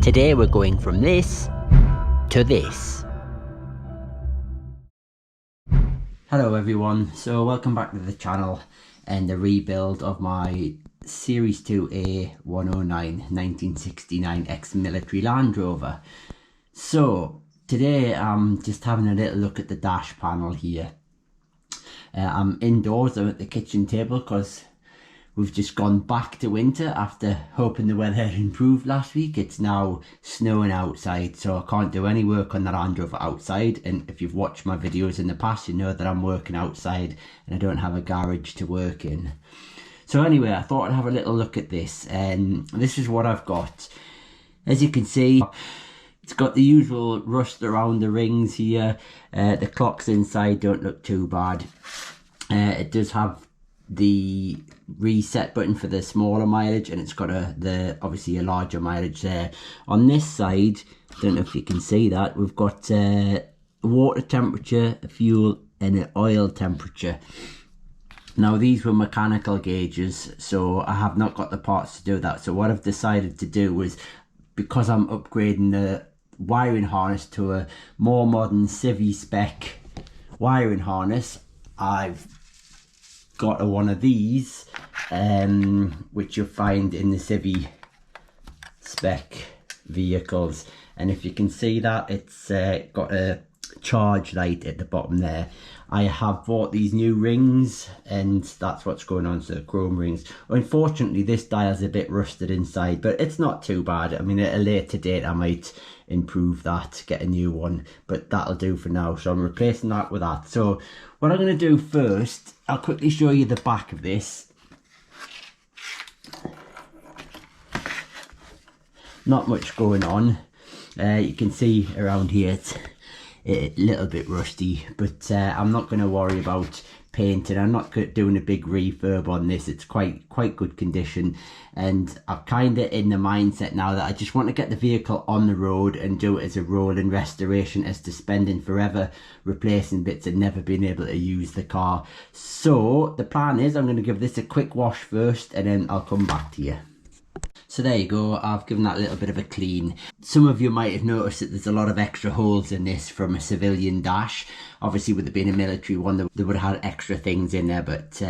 Today we're going from this to this. Hello everyone, so welcome back to the channel and the rebuild of my Series 2A 109 1969 ex-military Land Rover. So today I'm just having a little look at the dash panel here. I'm indoors, I'm at the kitchen table because we've just gone back to winter after hoping the weather had improved last week. It's now snowing outside, so I can't do any work on the Land Rover outside. And if you've watched my videos in the past, you know that I'm working outside and I don't have a garage to work in. So anyway, I thought I'd have a little look at this, and this is what I've got. As you can see, it's got the usual rust around the rings here. The clocks inside don't look too bad. It does have the reset button for the smaller mileage, and it's got obviously a larger mileage there. On this side, don't know if you can see that, we've got water temperature, fuel and an oil temperature. Now these were mechanical gauges, so I have not got the parts to do that. So what I've decided to do was, because I'm upgrading the wiring harness to a more modern Civvy spec wiring harness, I've got one of these, which you'll find in the Civvy spec vehicles. And if you can see that, it's got a charge light at the bottom there. I have bought these new rings, and that's what's going on, so the chrome rings. Unfortunately, this dial's a bit rusted inside, but it's not too bad. I mean, at a later date I might improve that, get a new one, but that'll do for now. So I'm replacing that with that. So what I'm going to do first, I'll quickly show you the back of this. Not much going on. You can see around here it's a little bit rusty, but I'm not going to worry about painting. I'm not doing a big refurb on this. It's quite good condition, and I'm kind of in the mindset now that I just want to get the vehicle on the road and do it as a rolling restoration, as to spending forever replacing bits and never being able to use the car. So the plan is I'm going to give this a quick wash first, and then I'll come back to you. So there you go, I've given that a little bit of a clean. Some of you might have noticed that there's a lot of extra holes in this from a civilian dash. Obviously with it being a military one, they would have had extra things in there, but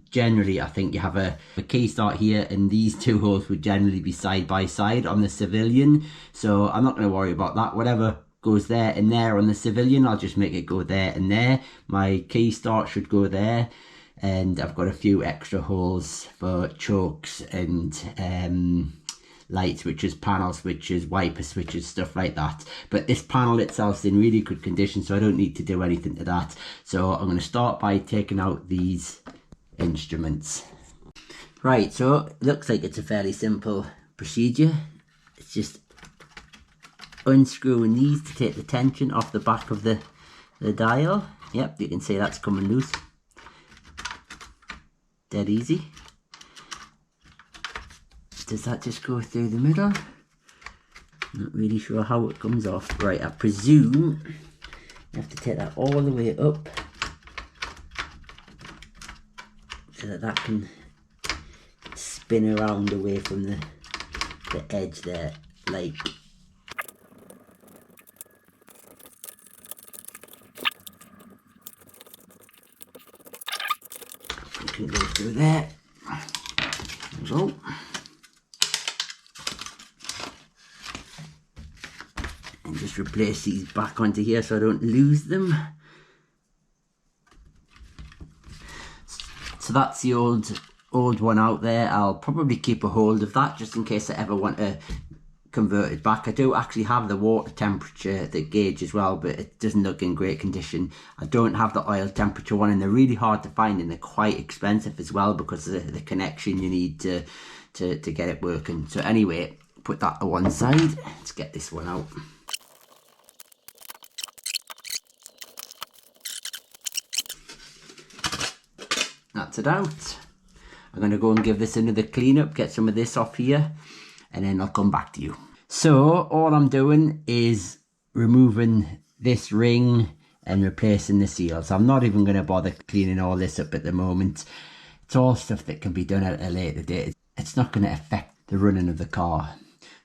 generally I think you have a key start here, and these two holes would generally be side by side on the civilian. So I'm not going to worry about that. Whatever goes there and there on the civilian, I'll just make it go there and there. My key start should go there. And I've got a few extra holes for chokes and light switches, panel switches, wiper switches, stuff like that. But this panel itself is in really good condition, so I don't need to do anything to that. So I'm going to start by taking out these instruments. Right, so it looks like it's a fairly simple procedure. It's just unscrewing these to take the tension off the back of the dial. Yep, you can see that's coming loose. Dead easy. Does that just go through the middle? Not really sure how it comes off. Right, I presume you have to take that all the way up so that can spin around away from the edge there, like. Can go through there. There we go. And just replace these back onto here so I don't lose them. So that's the old one out there. I'll probably keep a hold of that just in case I ever want to convert it back. I do actually have the water temperature, the gauge as well, but it doesn't look in great condition. I don't have the oil temperature one, and they're really hard to find, and they're quite expensive as well because of the connection you need to get it working. So anyway, put that to one side. Let's get this one out. That's it out. I'm going to go and give this another clean up, get some of this off here, and then I'll come back to you. So all I'm doing is removing this ring and replacing the seals. I'm not even going to bother cleaning all this up at the moment. It's all stuff that can be done at a later date. It's not going to affect the running of the car.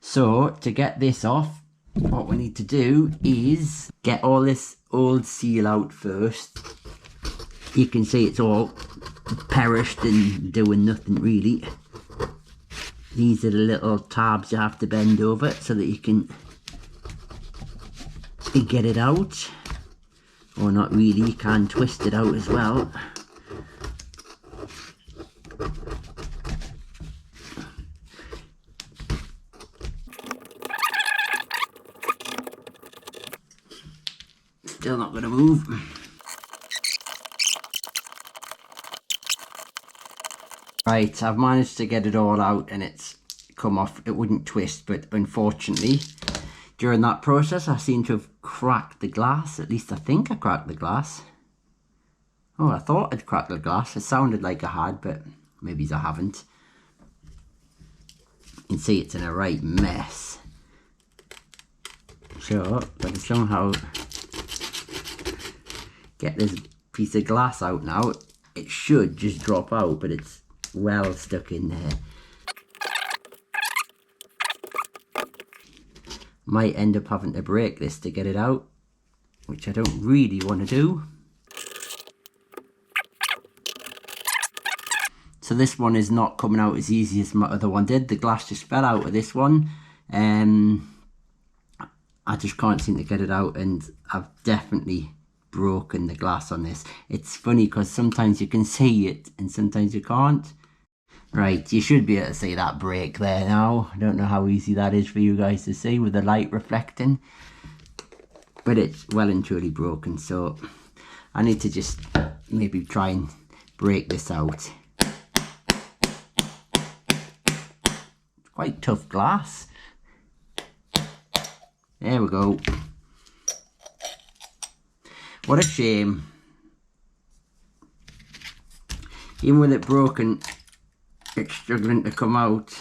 So to get this off, what we need to do is get all this old seal out first. You can see it's all perished and doing nothing really. These are the little tabs you have to bend over so that you can get it out. Or not really, you can twist it out as well. Still not going to move. Right, I've managed to get it all out and it's come off. It wouldn't twist, but unfortunately during that process I seem to have cracked the glass. At least I think I cracked the glass. Oh, I thought I'd cracked the glass. It sounded like I had, but maybe I haven't. You can see it's in a right mess. So, but somehow get this piece of glass out now. It should just drop out, but it's well stuck in there. Might end up having to break this to get it out, which I don't really want to do. So this one is not coming out as easy as my other one did. The glass just fell out of this one. I just can't seem to get it out, and I've definitely broken the glass on this. It's funny because sometimes you can see it and sometimes you can't. Right, you should be able to see that break there now. I don't know how easy that is for you guys to see with the light reflecting, but it's well and truly broken, so I need to just maybe try and break this out. It's quite tough glass. There we go. What a shame. Even with it broken, it's struggling to come out.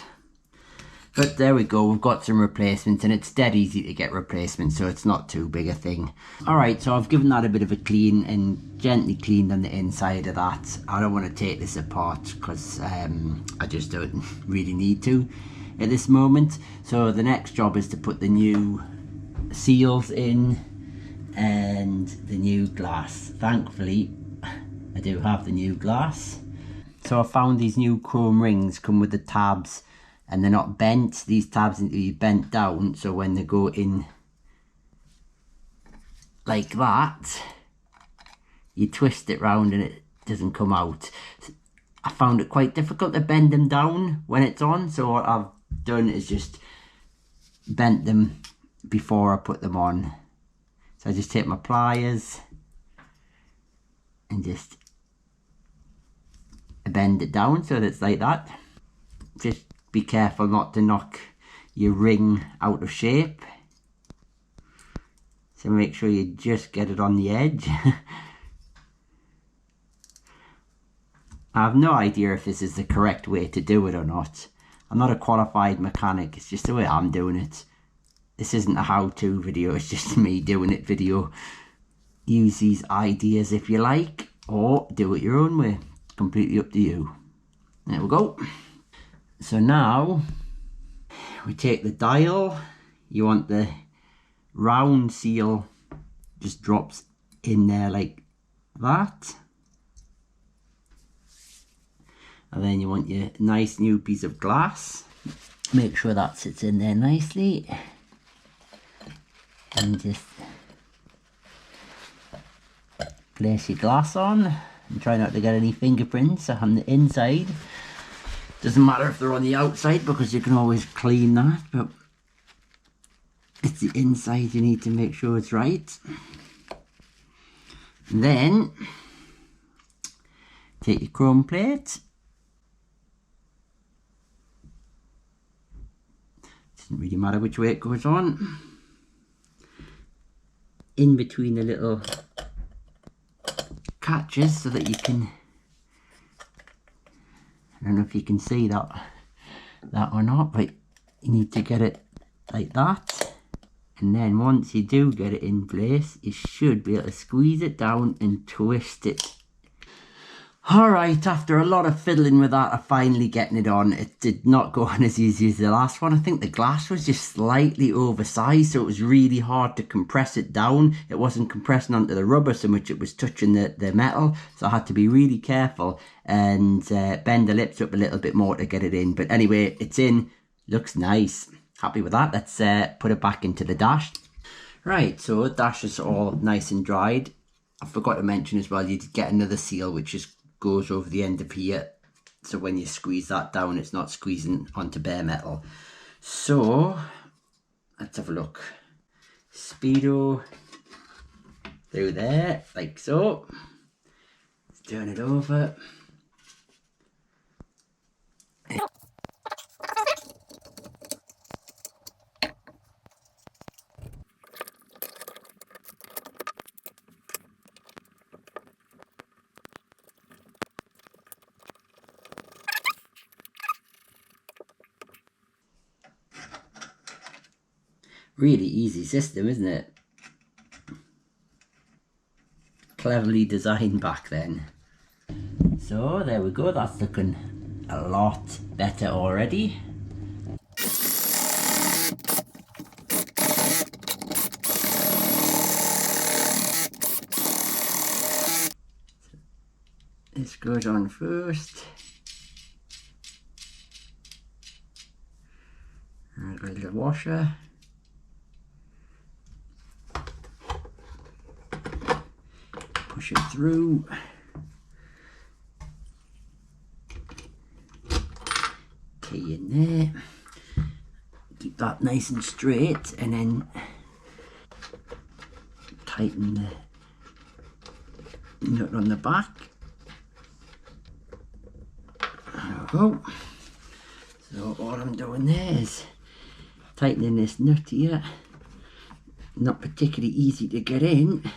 But there we go, we've got some replacements, and it's dead easy to get replacements, so it's not too big a thing. Alright, so I've given that a bit of a clean and gently cleaned on the inside of that. I don't want to take this apart because I just don't really need to at this moment. So the next job is to put the new seals in and the new glass. Thankfully I do have the new glass. So I found these new chrome rings come with the tabs, and they're not bent. These tabs need to be bent down, so when they go in like that, you twist it round and it doesn't come out. I found it quite difficult to bend them down when it's on, so what I've done is just bent them before I put them on. So I just take my pliers and just bend it down so that it's like that. Just be careful not to knock your ring out of shape. So make sure you just get it on the edge. I have no idea if this is the correct way to do it or not. I'm not a qualified mechanic, it's just the way I'm doing it. This isn't a how-to video, it's just me doing it video. Use these ideas if you like, or do it your own way. Completely up to you. There we go. So now we take the dial. You want the round seal just drops in there like that, and then you want your nice new piece of glass. Make sure that sits in there nicely, and just place your glass on. And try not to get any fingerprints on the inside. Doesn't matter if they're on the outside because you can always clean that, but it's the inside you need to make sure it's right. And then take your chrome plate. Doesn't really matter which way it goes on. In between the little catches so that you can, I don't know if you can see that or not, but you need to get it like that, and then once you do get it in place, you should be able to squeeze it down and twist it. Alright, after a lot of fiddling with that, I finally getting it on. It did not go on as easy as the last one. I think the glass was just slightly oversized, so it was really hard to compress it down. It wasn't compressing onto the rubber so much, it was touching the metal, so I had to be really careful and bend the lips up a little bit more to get it in. But anyway, it's in, looks nice. Happy with that. Let's put it back into the dash. Right, so the dash is all nice and dried. I forgot to mention as well, you did get another seal which is goes over the end of here, so when you squeeze that down it's not squeezing onto bare metal. So let's have a look. Speedo through there like so. Let's turn it over. Really easy system, isn't it? Cleverly designed back then. So there we go, that's looking a lot better already. This goes on first. And a little washer. Push it through. Key in there. Keep that nice and straight, and then tighten the nut on the back. There we go. So all I'm doing there is tightening this nut here. Not particularly easy to get in.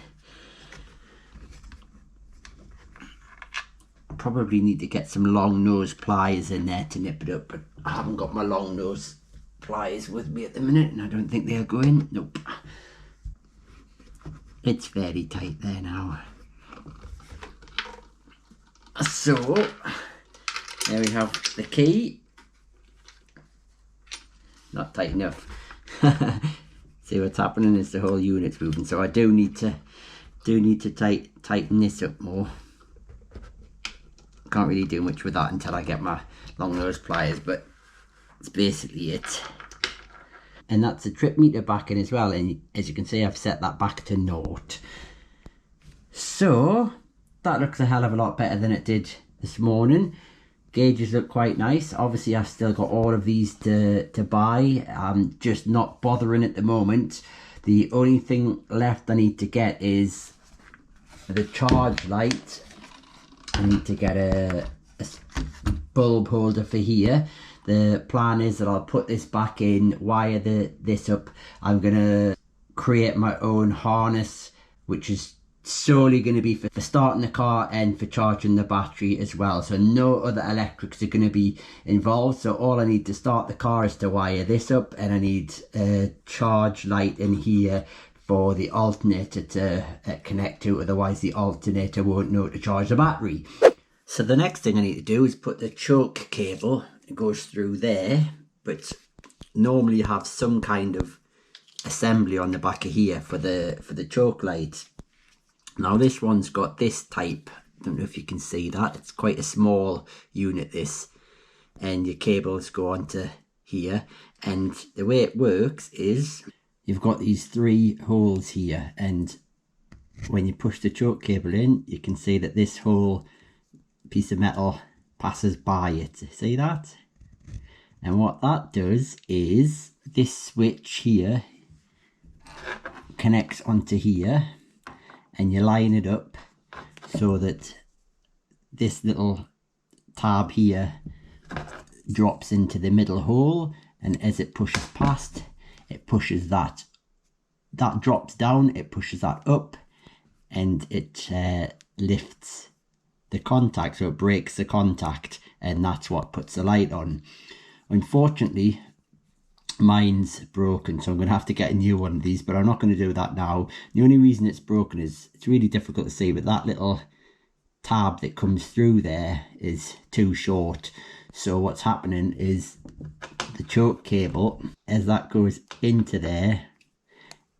Probably need to get some long nose pliers in there to nip it up, but I haven't got my long nose pliers with me at the minute and I don't think they'll go in. Nope. It's very tight there now. So there we have the key. Not tight enough. See what's happening is the whole unit's moving, so I do need to tighten this up more. Can't really do much with that until I get my long nose pliers, but that's basically it. And that's the trip meter back in as well, and as you can see I've set that back to 0. So that looks a hell of a lot better than it did this morning. Gauges look quite nice. Obviously I've still got all of these to buy. I'm just not bothering at the moment. The only thing left I need to get is the charge light. I need to get a bulb holder for here. The plan is that I'll put this back in, wire this up. I'm going to create my own harness, which is solely going to be for starting the car and for charging the battery as well. So no other electrics are going to be involved. So all I need to start the car is to wire this up, and I need a charge light in here for the alternator to connect to, otherwise the alternator won't know to charge the battery. So the next thing I need to do is put the choke cable. It goes through there, but normally you have some kind of assembly on the back of here for the choke light. Now this one's got this type. I don't know if you can see that. It's quite a small unit, this, and your cables go onto here. And the way it works is you've got these 3 holes here, and when you push the choke cable in, you can see that this whole piece of metal passes by it. See that? And what that does is this switch here connects onto here, and you line it up so that this little tab here drops into the middle hole, and as it pushes past, it pushes that drops down, it pushes that up, and it lifts the contact, so it breaks the contact, and that's what puts the light on. Unfortunately mine's broken, so I'm going to have to get a new one of these, but I'm not going to do that now. The only reason it's broken is it's really difficult to see, but that little tab that comes through there is too short. So what's happening is the choke cable, as that goes into there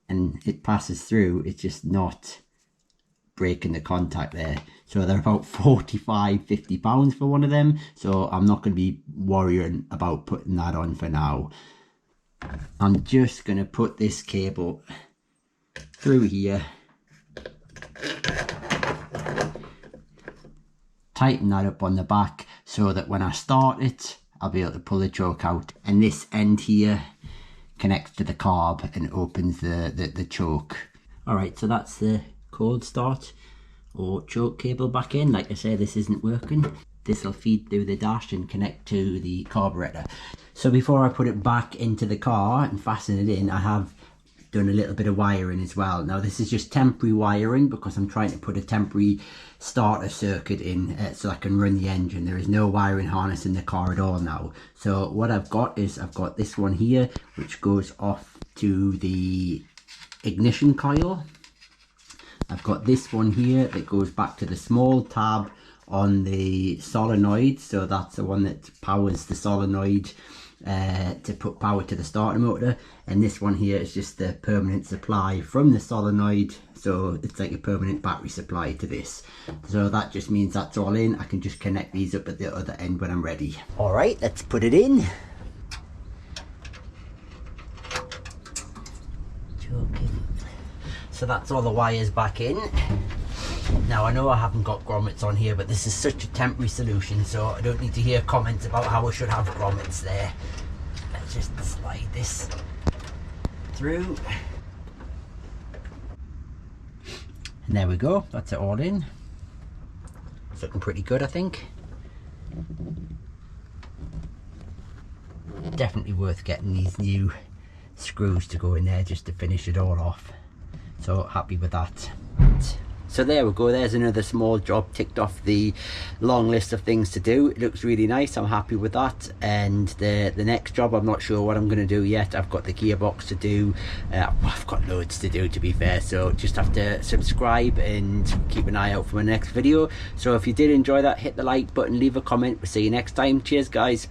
and it passes through, it's just not breaking the contact there. So they're about 45-50 pounds for one of them, so I'm not going to be worrying about putting that on for now. I'm just going to put this cable through here, tighten that up on the back so that when I start it I'll be able to pull the choke out, and this end here connects to the carb and opens the choke. Alright, so that's the cold start or choke cable back in. Like I say, this isn't working. This will feed through the dash and connect to the carburetor. So before I put it back into the car and fasten it in, I have done a little bit of wiring as well. Now this is just temporary wiring because I'm trying to put a temporary starter circuit in so I can run the engine. There is no wiring harness in the car at all now. So what I've got is I've got this one here which goes off to the ignition coil. I've got this one here that goes back to the small tab on the solenoid, so that's the one that powers the solenoid to put power to the starter motor, and this one here is just the permanent supply from the solenoid, so it's like a permanent battery supply to this. So that just means that's all in. I can just connect these up at the other end when I'm ready. Alright, let's put it in. So that's all the wires back in. Now I know I haven't got grommets on here, but this is such a temporary solution, so I don't need to hear comments about how I should have grommets there. Let's just slide this through. And there we go, that's it all in. It's looking pretty good, I think. Definitely worth getting these new screws to go in there just to finish it all off. So happy with that. So there we go, there's another small job ticked off the long list of things to do. It looks really nice, I'm happy with that. And the next job, I'm not sure what I'm going to do yet. I've got the gearbox to do, I've got loads to do to be fair, so just have to subscribe and keep an eye out for my next video. So if you did enjoy that, hit the like button, leave a comment. We'll see you next time. Cheers guys.